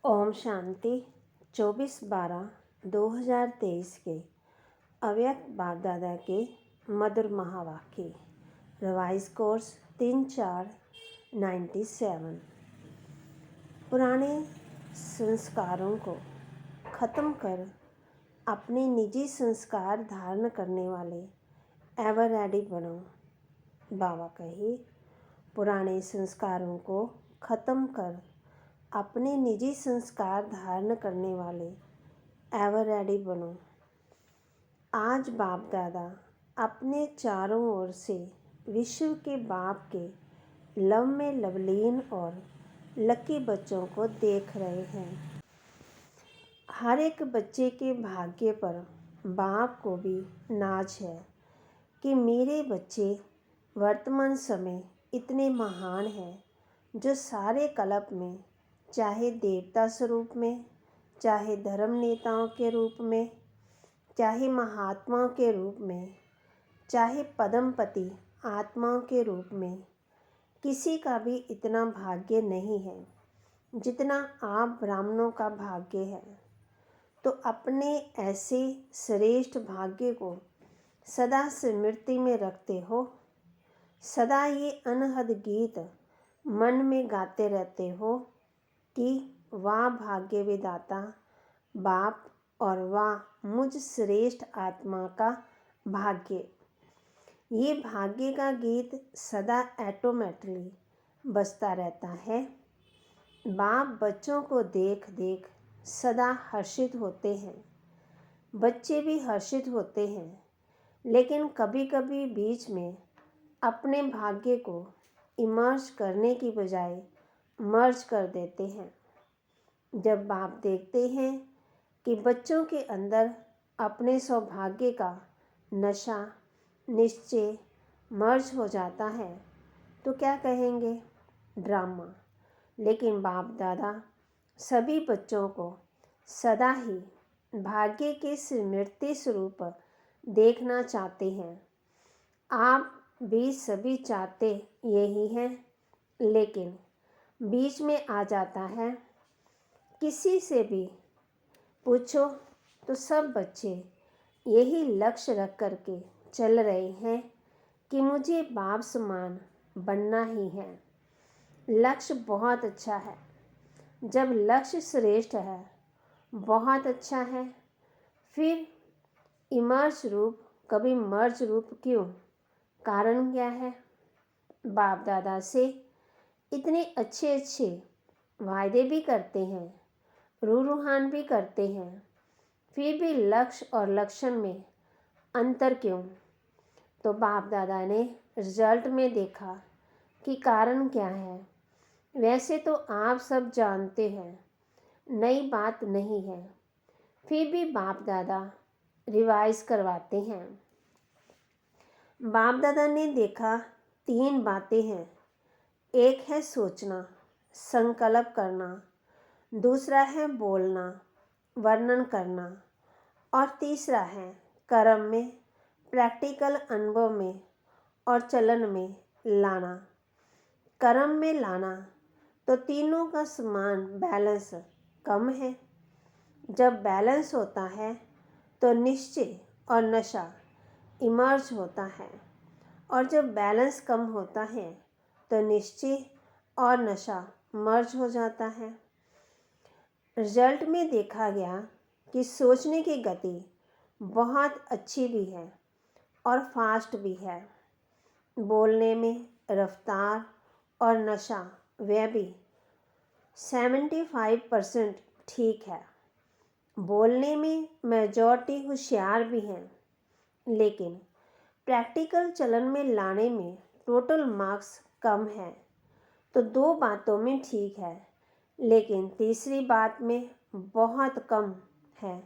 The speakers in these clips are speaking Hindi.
ओम शांति 24/12/2023 के अव्यक्त बाप दादा के मधुर महावाक्य। Revise course 3/4/97। पुराने संस्कारों को ख़त्म कर अपने निजी संस्कार धारण करने वाले एवर रेडी बनो। बाबा कहे, पुराने संस्कारों को ख़त्म कर अपने निजी संस्कार धारण करने वाले एवर रेडी बनो। आज बाप दादा अपने चारों ओर से विश्व के बाप के लव में लवलीन और लकी बच्चों को देख रहे हैं। हर एक बच्चे के भाग्य पर बाप को भी नाज है कि मेरे बच्चे वर्तमान समय इतने महान हैं, जो सारे कल्प में, चाहे देवता स्वरूप में, चाहे धर्म नेताओं के रूप में, चाहे महात्माओं के रूप में, चाहे पद्मपति आत्माओं के रूप में, किसी का भी इतना भाग्य नहीं है जितना आप ब्राह्मणों का भाग्य है। तो अपने ऐसे श्रेष्ठ भाग्य को सदा स्मृति में रखते हो, सदा ये अनहद गीत मन में गाते रहते हो कि वाह भाग्य विधाता बाप और वाह मुझ श्रेष्ठ आत्मा का भाग्य। ये भाग्य का गीत सदा ऑटोमेटिकली बजता रहता है। बाप बच्चों को देख देख सदा हर्षित होते हैं, बच्चे भी हर्षित होते हैं, लेकिन कभी कभी बीच में अपने भाग्य को इमर्ज करने की बजाय मर्ज कर देते हैं। जब बाप देखते हैं कि बच्चों के अंदर अपने सौभाग्य का नशा निश्चय मर्ज हो जाता है, तो क्या कहेंगे? ड्रामा। लेकिन बाप दादा सभी बच्चों को सदा ही भाग्य के स्मृति स्वरूप देखना चाहते हैं। आप भी सभी चाहते यही हैं, लेकिन बीच में आ जाता है। किसी से भी पूछो तो सब बच्चे यही लक्ष्य रख करके चल रहे हैं कि मुझे बाप समान बनना ही है। लक्ष्य बहुत अच्छा है। जब लक्ष्य श्रेष्ठ है, बहुत अच्छा है, फिर इमर्ज रूप कभी मर्ज रूप क्यों? कारण क्या है? बाप दादा से इतने अच्छे अच्छे वायदे भी करते हैं, रूहान भी करते हैं, फिर भी लक्ष्य और लक्षण में अंतर क्यों? तो बाप दादा ने रिजल्ट में देखा कि कारण क्या है। वैसे तो आप सब जानते हैं, नई बात नहीं है, फिर भी बाप दादा रिवाइज करवाते हैं। बाप दादा ने देखा 3 बातें हैं। एक है सोचना, संकल्प करना, दूसरा है बोलना, वर्णन करना, और तीसरा है कर्म में, प्रैक्टिकल अनुभव में और चलन में लाना। कर्म में लाना तो तीनों का समान बैलेंस कम है। जब बैलेंस होता है तो निश्चय और नशा इमर्ज होता है, और जब बैलेंस कम होता है तो निश्चय और नशा मर्ज हो जाता है। रिजल्ट में देखा गया कि सोचने की गति बहुत अच्छी भी है और फास्ट भी है। बोलने में रफ्तार और नशा वह भी 75% ठीक है। बोलने में मेजॉरिटी होशियार भी हैं, लेकिन प्रैक्टिकल चलन में लाने में टोटल मार्क्स कम है। तो 2 बातों में ठीक है, लेकिन तीसरी बात में बहुत कम है।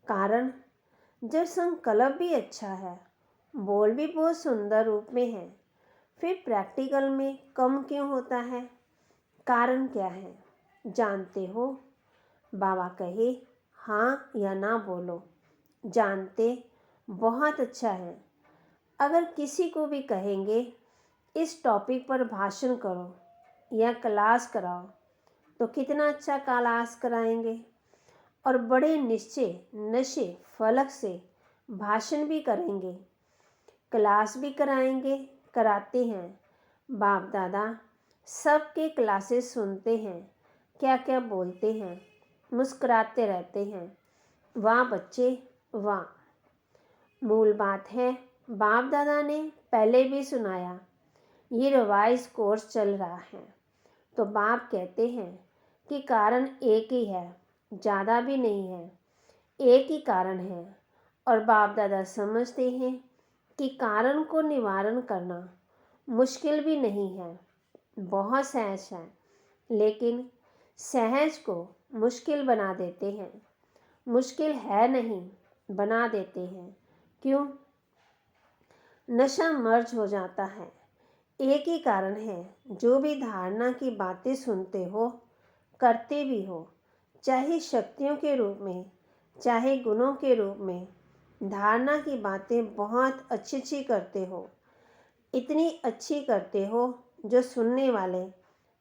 कारण, जब संकल्प भी अच्छा है, बोल भी बहुत सुंदर रूप में है, फिर प्रैक्टिकल में कम क्यों होता है? कारण क्या है जानते हो? बाबा कहे, हाँ या ना बोलो। जानते बहुत अच्छा है। अगर किसी को भी कहेंगे इस टॉपिक पर भाषण करो या क्लास कराओ, तो कितना अच्छा क्लास कराएंगे, और बड़े निश्चय नशे फलक से भाषण भी करेंगे, क्लास भी कराएंगे, कराते हैं। बाप दादा सबके क्लासेस सुनते हैं, क्या क्या बोलते हैं, मुस्कुराते रहते हैं। वाह बच्चे वाह। मूल बात है, बाप दादा ने पहले भी सुनाया, ये रिवाइज कोर्स चल रहा है। तो बाप कहते हैं कि कारण एक ही है, ज़्यादा भी नहीं है, एक ही कारण है। और बाप दादा समझते हैं कि कारण को निवारण करना मुश्किल भी नहीं है, बहुत सहज है, लेकिन सहज को मुश्किल बना देते हैं। मुश्किल है नहीं, बना देते हैं। क्यों? नशा मर्ज हो जाता है। एक ही कारण है, जो भी धारणा की बातें सुनते हो, करते भी हो, चाहे शक्तियों के रूप में, चाहे गुणों के रूप में, धारणा की बातें बहुत अच्छी अच्छी करते हो, इतनी अच्छी करते हो जो सुनने वाले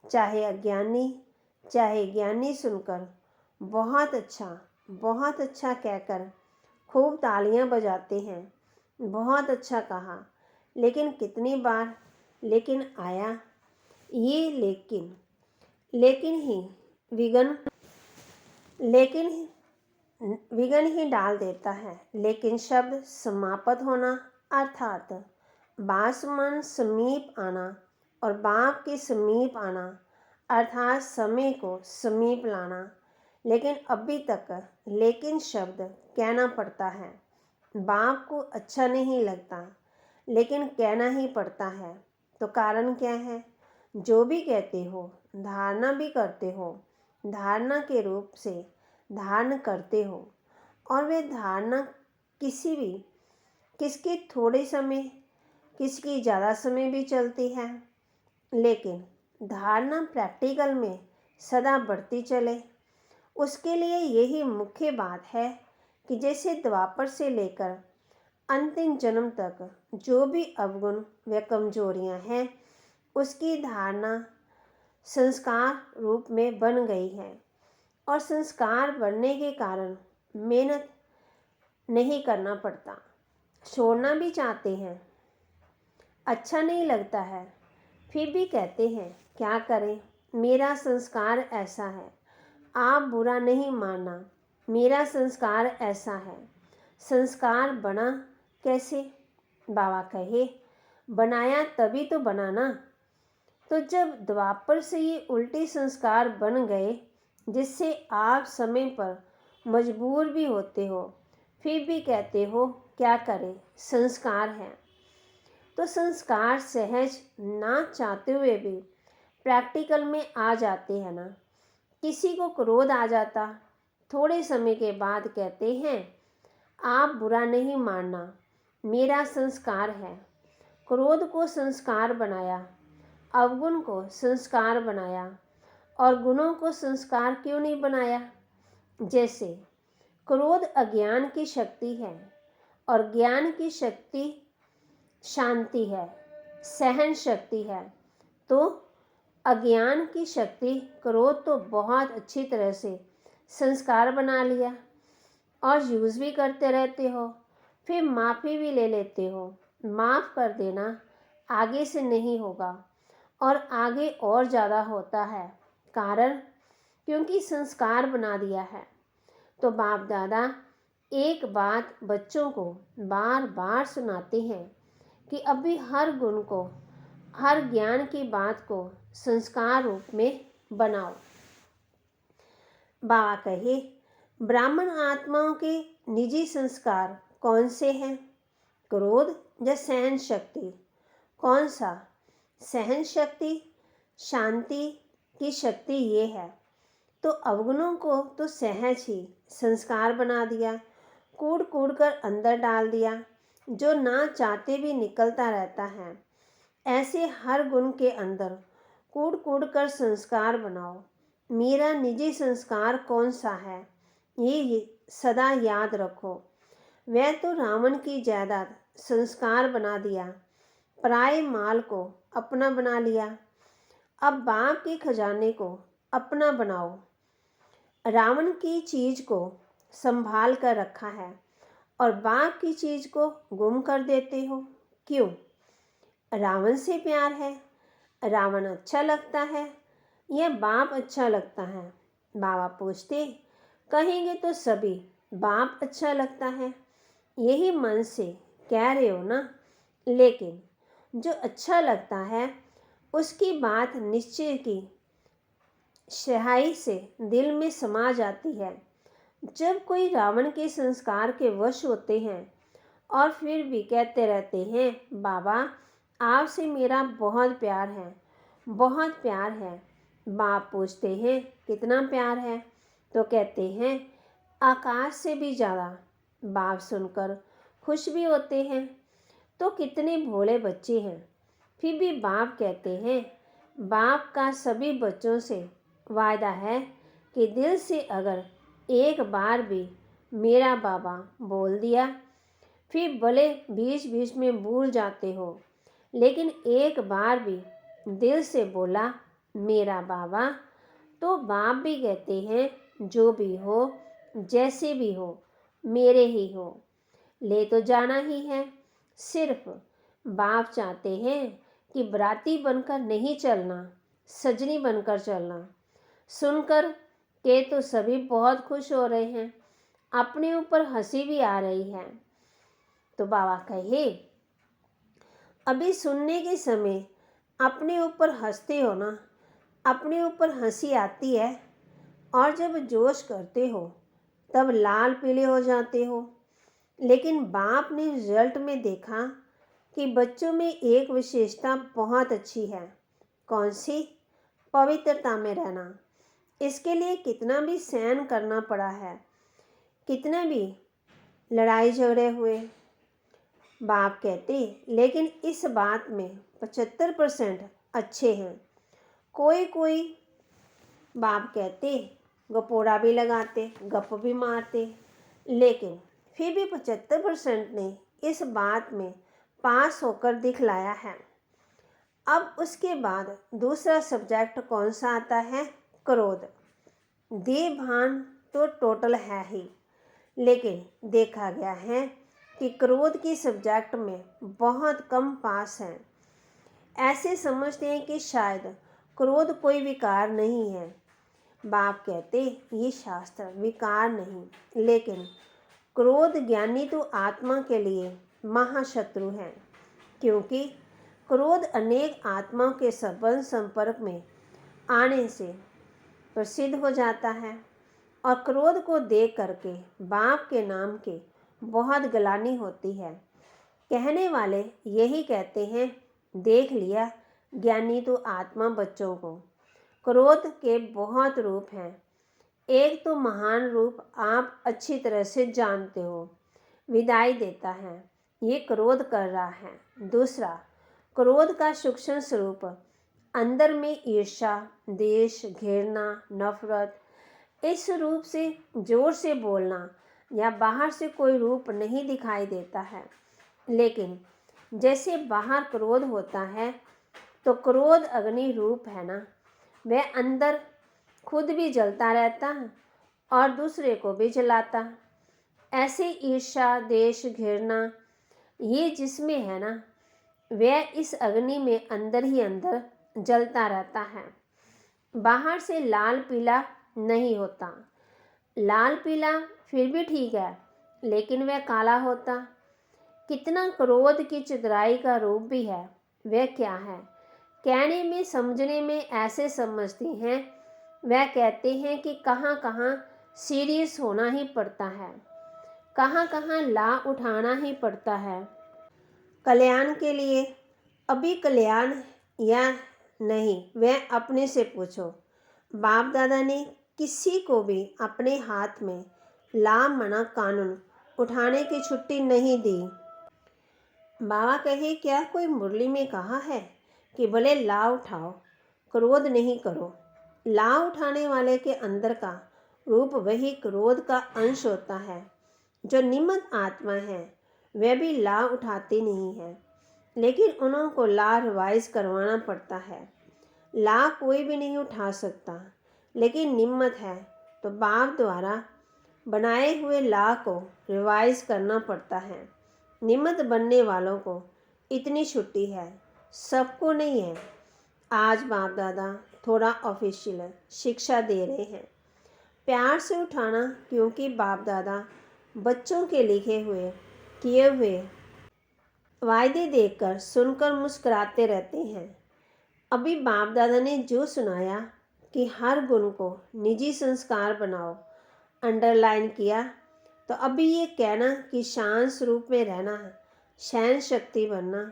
चाहे अज्ञानी चाहे ज्ञानी सुनकर बहुत अच्छा कहकर खूब तालियां बजाते हैं। बहुत अच्छा कहा, लेकिन कितनी बार लेकिन आया, ये लेकिन ही विघन ही डाल देता है। लेकिन शब्द समाप्त होना अर्थात बासमन समीप आना और बाप के समीप आना अर्थात समय को समीप लाना। लेकिन अभी तक लेकिन शब्द कहना पड़ता है। बाप को अच्छा नहीं लगता, लेकिन कहना ही पड़ता है। तो कारण क्या है? जो भी कहते हो, धारणा भी करते हो, धारणा के रूप से धारण करते हो, और वे धारणा किसके थोड़े समय, किसकी ज़्यादा समय भी चलती है, लेकिन धारणा प्रैक्टिकल में सदा बढ़ती चले। उसके लिए यही मुख्य बात है कि जैसे द्वापर से लेकर अंतिम जन्म तक जो भी अवगुण व कमजोरियां हैं, उसकी धारणा संस्कार रूप में बन गई है। और संस्कार बनने के कारण मेहनत नहीं करना पड़ता। छोड़ना भी चाहते हैं, अच्छा नहीं लगता है, फिर भी कहते हैं क्या करें, मेरा संस्कार ऐसा है, आप बुरा नहीं मानना, मेरा संस्कार ऐसा है। संस्कार बना कैसे? बाबा कहे, बनाया तभी तो बना ना। तो जब द्वापर से ये उल्टे संस्कार बन गए, जिससे आप समय पर मजबूर भी होते हो, फिर भी कहते हो क्या करें, संस्कार है। तो संस्कार सहज ना चाहते हुए भी प्रैक्टिकल में आ जाते हैं ना। किसी को क्रोध आ जाता, थोड़े समय के बाद कहते हैं आप बुरा नहीं मानना, मेरा संस्कार है। क्रोध को संस्कार बनाया, अवगुण को संस्कार बनाया, और गुणों को संस्कार क्यों नहीं बनाया? जैसे क्रोध अज्ञान की शक्ति है, और ज्ञान की शक्ति शांति है, सहन शक्ति है। तो अज्ञान की शक्ति क्रोध तो बहुत अच्छी तरह से संस्कार बना लिया, और यूज़ भी करते रहते हो, फिर माफ़ी भी ले लेते हो। माफ़ कर देना आगे से नहीं होगा, और आगे और ज़्यादा होता है। कारण क्योंकि संस्कार बना दिया है। तो बाप दादा एक बात बच्चों को बार बार सुनाते हैं कि अभी हर गुण को, हर ज्ञान की बात को संस्कार रूप में बनाओ। बाबा कहे, ब्राह्मण आत्माओं के निजी संस्कार कौन से हैं? क्रोध या सहन शक्ति? कौन सा? सहन शक्ति, शांति की शक्ति ये है। तो अवगुणों को तो सहज ही संस्कार बना दिया, कूड़ कूड़ कर अंदर डाल दिया, जो ना चाहते भी निकलता रहता है। ऐसे हर गुण के अंदर कूड़ कूड़ कर संस्कार बनाओ। मेरा निजी संस्कार कौन सा है, ये सदा याद रखो। वह तो रावण की जायदाद संस्कार बना दिया, पराये माल को अपना बना लिया। अब बाप के खजाने को अपना बनाओ। रावण की चीज को संभाल कर रखा है और बाप की चीज को गुम कर देते हो, क्यों? रावण से प्यार है, रावण अच्छा लगता है या बाप अच्छा लगता है? बाबा पूछते, कहेंगे तो सभी बाप अच्छा लगता है, यही मन से कह रहे हो ना। लेकिन जो अच्छा लगता है उसकी बात निश्चय की शहाई से दिल में समा जाती है। जब कोई रावण के संस्कार के वश होते हैं और फिर भी कहते रहते हैं, बाबा आपसे मेरा बहुत प्यार है, बहुत प्यार है। बाप पूछते हैं, कितना प्यार है? तो कहते हैं, आकाश से भी ज़्यादा। बाप सुनकर खुश भी होते हैं। तो कितने भोले बच्चे हैं। फिर भी बाप कहते हैं, बाप का सभी बच्चों से वायदा है कि दिल से अगर एक बार भी मेरा बाबा बोल दिया, फिर भले बीच बीच में भूल जाते हो, लेकिन एक बार भी दिल से बोला मेरा बाबा, तो बाप भी कहते हैं, जो भी हो जैसे भी हो मेरे ही हो, ले तो जाना ही है। सिर्फ बाप चाहते हैं कि बराती बनकर नहीं चलना, सजनी बनकर चलना। सुनकर के तो सभी बहुत खुश हो रहे हैं, अपने ऊपर हंसी भी आ रही है। तो बाबा कहे, अभी सुनने के समय अपने ऊपर हंसते हो ना, अपने ऊपर हंसी आती है, और जब जोश करते हो तब लाल पीले हो जाते हो। लेकिन बाप ने रिजल्ट में देखा कि बच्चों में एक विशेषता बहुत अच्छी है। कौन सी? पवित्रता में रहना। इसके लिए कितना भी सहन करना पड़ा है, कितने भी लड़ाई झगड़े हुए। बाप कहते, लेकिन इस बात में 75% अच्छे हैं। कोई कोई बाप कहते गपोड़ा भी लगाते, गप भी मारते, लेकिन फिर भी 75% ने इस बात में पास होकर दिखलाया है। अब उसके बाद दूसरा सब्जेक्ट कौन सा आता है? क्रोध। देह भान तो टोटल है ही, लेकिन देखा गया है कि क्रोध की सब्जेक्ट में बहुत कम पास हैं। ऐसे समझते हैं कि शायद क्रोध कोई विकार नहीं है। बाप कहते, ये शास्त्र विकार नहीं, लेकिन क्रोध ज्ञानी तो आत्मा के लिए महाशत्रु है, क्योंकि क्रोध अनेक आत्माओं के संबंध संपर्क में आने से प्रसिद्ध हो जाता है। और क्रोध को देख करके बाप के नाम के बहुत ग्लानि होती है। कहने वाले यही कहते हैं, देख लिया ज्ञानी तो आत्मा बच्चों को। क्रोध के बहुत रूप हैं। एक तो महान रूप आप अच्छी तरह से जानते हो, विदाई देता है, ये क्रोध कर रहा है। दूसरा, क्रोध का सूक्ष्म स्वरूप अंदर में ईर्ष्या, द्वेष, घृणा, नफरत, इस रूप से जोर से बोलना या बाहर से कोई रूप नहीं दिखाई देता है। लेकिन जैसे बाहर क्रोध होता है तो क्रोध अग्नि रूप है ना, वह अंदर खुद भी जलता रहता है और दूसरे को भी जलाता। ऐसे ईर्ष्या, द्वेष, घृणा ये जिसमें है ना, वह इस अग्नि में अंदर ही अंदर जलता रहता है, बाहर से लाल पीला नहीं होता। लाल पीला फिर भी ठीक है, लेकिन वह काला होता। कितना क्रोध की चतुराई का रूप भी है। वह क्या है? कहने में समझने में ऐसे समझते हैं, वह कहते हैं कि कहाँ कहाँ सीरियस होना ही पड़ता है, कहाँ कहाँ ला उठाना ही पड़ता है कल्याण के लिए। अभी कल्याण या नहीं, वह अपने से पूछो। बाप दादा ने किसी को भी अपने हाथ में ला मना कानून उठाने की छुट्टी नहीं दी। बाबा कहे, क्या कोई मुरली में कहा है कि भले ला उठाओ, क्रोध नहीं करो? ला उठाने वाले के अंदर का रूप वही क्रोध का अंश होता है। जो निम्न आत्मा है वह भी ला उठाते नहीं है, लेकिन उनको ला रिवाइज करवाना पड़ता है। ला कोई भी नहीं उठा सकता, लेकिन नियमित है तो बाप द्वारा बनाए हुए लॉ को रिवाइज करना पड़ता है। नियमित बनने वालों को इतनी छुट्टी है, सबको नहीं है। आज बाप दादा थोड़ा ऑफिशियल शिक्षा दे रहे हैं, प्यार से उठाना, क्योंकि बाप दादा बच्चों के लिखे हुए किए हुए वायदे देखकर सुनकर मुस्कुराते रहते हैं। अभी बाप दादा ने जो सुनाया कि हर गुण को निजी संस्कार बनाओ, अंडरलाइन किया, तो अभी ये कहना कि शांत स्वरूप में रहना, सहन शक्ति बनना,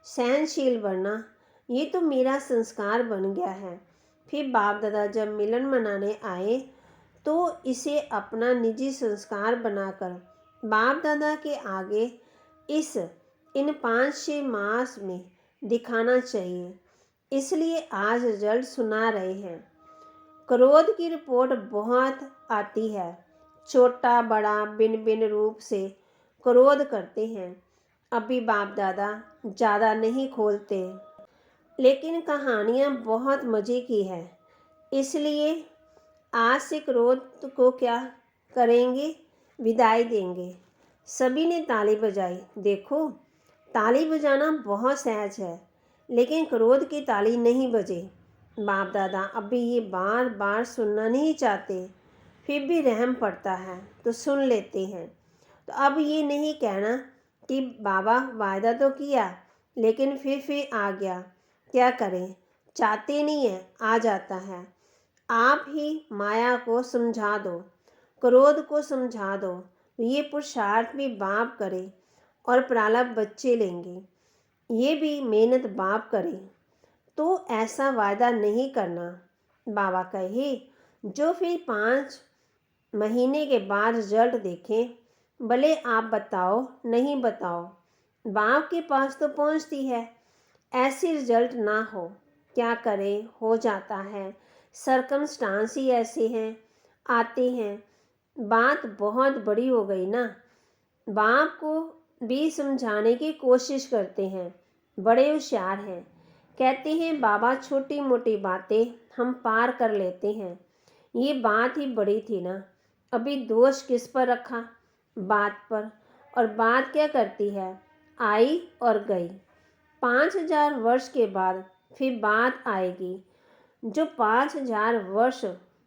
सहनशील बनना, ये तो मेरा संस्कार बन गया है। फिर बाप दादा जब मिलन मनाने आए तो इसे अपना निजी संस्कार बनाकर बाप दादा के आगे इन 5-6 मास में दिखाना चाहिए। इसलिए आज रिजल्ट सुना रहे हैं। क्रोध की रिपोर्ट बहुत आती है, छोटा बड़ा भिन्न भिन्न रूप से क्रोध करते हैं। अभी बाप दादा ज़्यादा नहीं खोलते, लेकिन कहानियाँ बहुत मज़े की है। इसलिए आज से क्रोध को क्या करेंगे, विदाई देंगे। सभी ने ताली बजाई। देखो, ताली बजाना बहुत सहज है, लेकिन क्रोध की ताली नहीं बजे। बाप दादा अभी ये बार बार सुनना नहीं चाहते, फिर भी रहम पड़ता है तो सुन लेते हैं। तो अब ये नहीं कहना कि बाबा वायदा तो किया लेकिन फिर आ गया, क्या करें, चाहते नहीं है, आ जाता है। आप ही माया को समझा दो, क्रोध को समझा दो। ये पुरुषार्थ भी बाप करे और प्रारब्ध बच्चे लेंगे। ये भी मेहनत बाप करे, तो ऐसा वायदा नहीं करना। बाबा कहे जो फिर 5 महीने के बाद रिजल्ट देखें, भले आप बताओ नहीं बताओ, बाप के पास तो पहुंचती है। ऐसी रिजल्ट ना हो, क्या करें, हो जाता है, सरकमस्टांस ही ऐसे हैं, आते हैं। बात बहुत बड़ी हो गई ना। बाप को भी समझाने की कोशिश करते हैं, बड़े होशियार हैं। कहते हैं बाबा छोटी मोटी बातें हम पार कर लेते हैं। ये बात ही बड़ी थी ना। अभी दोष किस पर रखा, बात पर। और बात क्या करती है, आई और गई। 5000 वर्ष के बाद फिर बात आएगी। जो 5000 वर्ष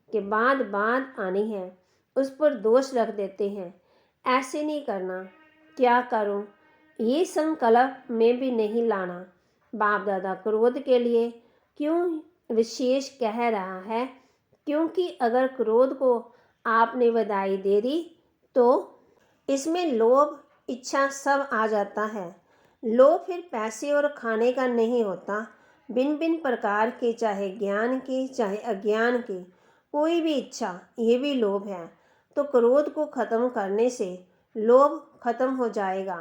के बाद बात आनी है उस पर दोष रख देते हैं। ऐसे नहीं करना। क्या करूं, ये संकल्प में भी नहीं लाना। बाप दादा क्रोध के लिए क्यों विशेष कह रहा है, क्योंकि अगर क्रोध को आपने बधाई दे दी तो इसमें लोभ इच्छा सब आ जाता है। लोभ फिर पैसे और खाने का नहीं होता, भिन्न भिन्न प्रकार के, चाहे ज्ञान की चाहे अज्ञान की, कोई भी इच्छा, ये भी लोभ है। तो क्रोध को खत्म करने से लोभ खत्म हो जाएगा,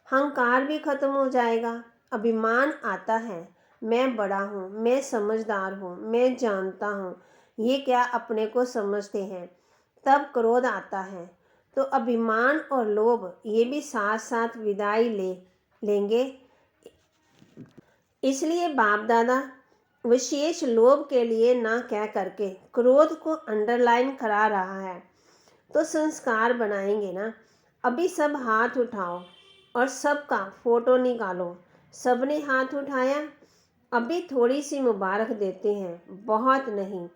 अहंकार भी खत्म हो जाएगा। अभिमान आता है, मैं बड़ा हूँ, मैं समझदार हूँ, मैं जानता हूँ, ये क्या अपने को समझते हैं। तब क्रोध आता है। तो अभिमान और लोभ ये भी साथ साथ विदाई लेंगे। इसलिए बाप दादा विशेष लोभ के लिए ना कह करके क्रोध को अंडरलाइन करा रहा है। तो संस्कार बनाएंगे ना। अभी सब हाथ उठाओ और सबका फोटो निकालो। सबने हाथ उठाया। अभी थोड़ी सी मुबारक देते हैं, बहुत नहीं।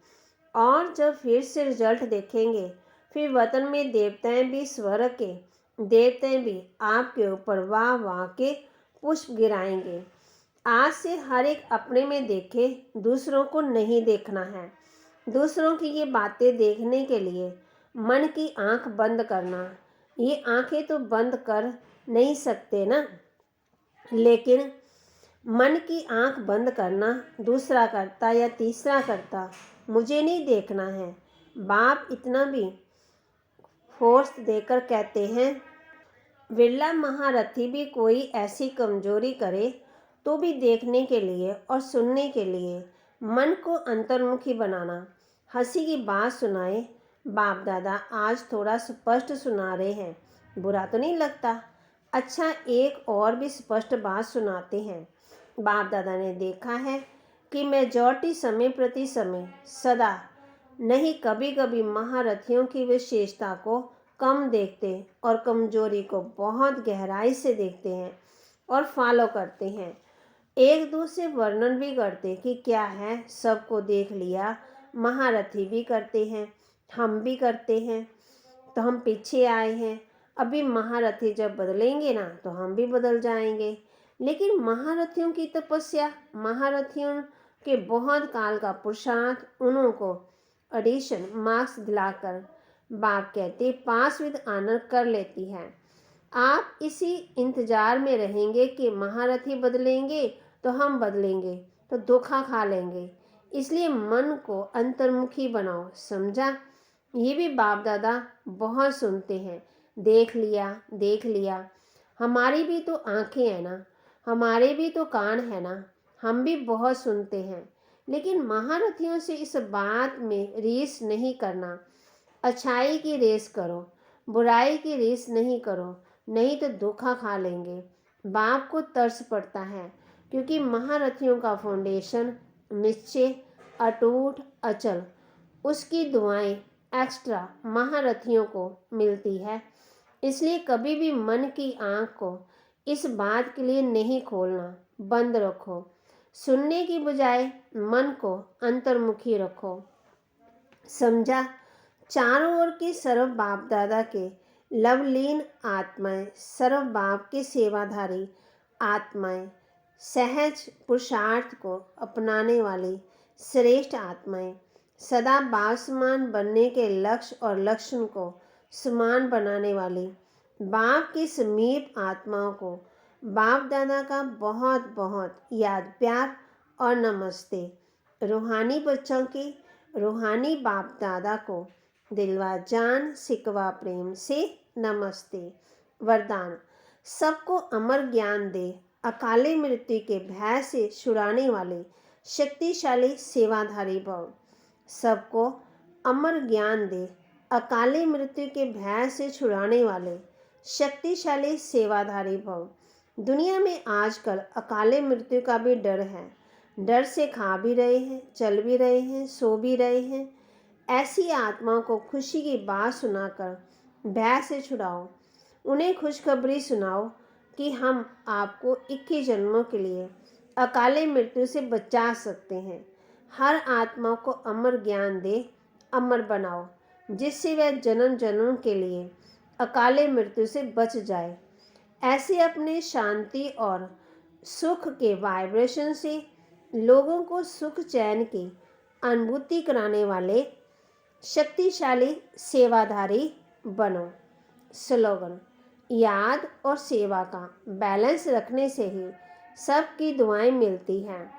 और जब फिर से रिजल्ट देखेंगे, फिर वतन में देवताएं भी, स्वर्ग के देवताएं भी आपके ऊपर वाह वाह के पुष्प गिराएंगे। आज से हर एक अपने में देखे, दूसरों को नहीं देखना है। दूसरों की ये बातें देखने के लिए मन की आंख बंद करना। ये आंखें तो बंद कर नहीं सकते ना, लेकिन मन की आंख बंद करना दूसरा करता या तीसरा करता, मुझे नहीं देखना है। बाप इतना भी फोर्स देकर कहते हैं, बिरला महारथी भी कोई ऐसी कमजोरी करे तो भी देखने के लिए और सुनने के लिए मन को अंतर्मुखी बनाना। हंसी की बात सुनाए। बाप दादा आज थोड़ा स्पष्ट सुना रहे हैं, बुरा तो नहीं लगता। अच्छा, एक और भी स्पष्ट बात सुनाते हैं। बाप दादा ने देखा है कि मेजॉरिटी समय प्रति समय सदा नहीं, कभी कभी महारथियों की विशेषता को कम देखते और कमजोरी को बहुत गहराई से देखते हैं और फॉलो करते हैं। एक दूसरे वर्णन भी करते कि क्या है, सबको देख लिया, महारथी भी करते हैं, हम भी करते हैं, तो हम पीछे आए हैं। अभी महारथी जब बदलेंगे ना तो हम भी बदल जाएंगे। लेकिन महारथियों की तपस्या, महारथियों के बहुत काल का पुरुषार्थ उनको एडिशन मार्क्स दिलाकर बाप कहते पास विद आनर कर लेती है। आप इसी इंतजार में रहेंगे कि महारथी बदलेंगे तो हम बदलेंगे, तो धोखा खा लेंगे। इसलिए मन को अंतर्मुखी बनाओ, समझा? ये भी बाप दादा बहुत सुनते हैं, देख लिया देख लिया। हमारी भी तो आंखें हैं ना, हमारे भी तो कान है ना, हम भी बहुत सुनते हैं। लेकिन महारथियों से इस बात में रीस नहीं करना। अच्छाई की रेस करो, बुराई की रेस नहीं करो, नहीं तो धोखा खा लेंगे। बाप को तरस पड़ता है, क्योंकि महारथियों का फाउंडेशन निश्चय, अटूट, अचल। उसकी दुआएं एक्स्ट्रा महारथियों को मिलती है। इसलिए कभी भी मन की आंख को इस बात के लिए नहीं खोलना, बंद रखो। सुनने की बजाय मन को अंतर्मुखी रखो, समझा? चारों ओर की सर्व बाप दादा के लवलीन आत्माएं, सर्व बाप के सेवाधारी आत्माएं, सहज पुरुषार्थ को अपनाने वाली श्रेष्ठ आत्माएं, सदा बाप समान बनने के लक्ष्य और लक्षण को समान बनाने वाली बाप की समीप आत्माओं को बाप दादा का बहुत बहुत याद, प्यार और नमस्ते। रूहानी बच्चों की रूहानी बाप दादा को दिलवा जान सिकवा प्रेम से नमस्ते। वरदान: सबको अमर ज्ञान दे, अकाले मृत्यु के भय से छुड़ाने वाले शक्तिशाली सेवाधारी भव। सबको अमर ज्ञान दे, अकाले मृत्यु के भय से छुड़ाने वाले शक्तिशाली सेवाधारी भव। दुनिया में आजकल अकाले मृत्यु का भी डर है। डर से खा भी रहे हैं, चल भी रहे हैं, सो भी रहे हैं। ऐसी आत्माओं को खुशी की बात सुनाकर भय से छुड़ाओ। उन्हें खुशखबरी सुनाओ कि हम आपको 21 जन्मों के लिए अकाले मृत्यु से बचा सकते हैं। हर आत्मा को अमर ज्ञान दे, अमर बनाओ, जिससे वह जन्म जन्म के लिए अकाले मृत्यु से बच जाए। ऐसे अपने शांति और सुख के वाइब्रेशन से लोगों को सुख चैन की अनुभूति कराने वाले शक्तिशाली सेवाधारी बनो। स्लोगन: याद और सेवा का बैलेंस रखने से ही सबकी दुआएं मिलती हैं।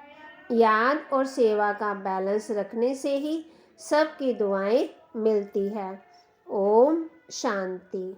याद और सेवा का बैलेंस रखने से ही सबकी दुआएं मिलती है। ओम शांति।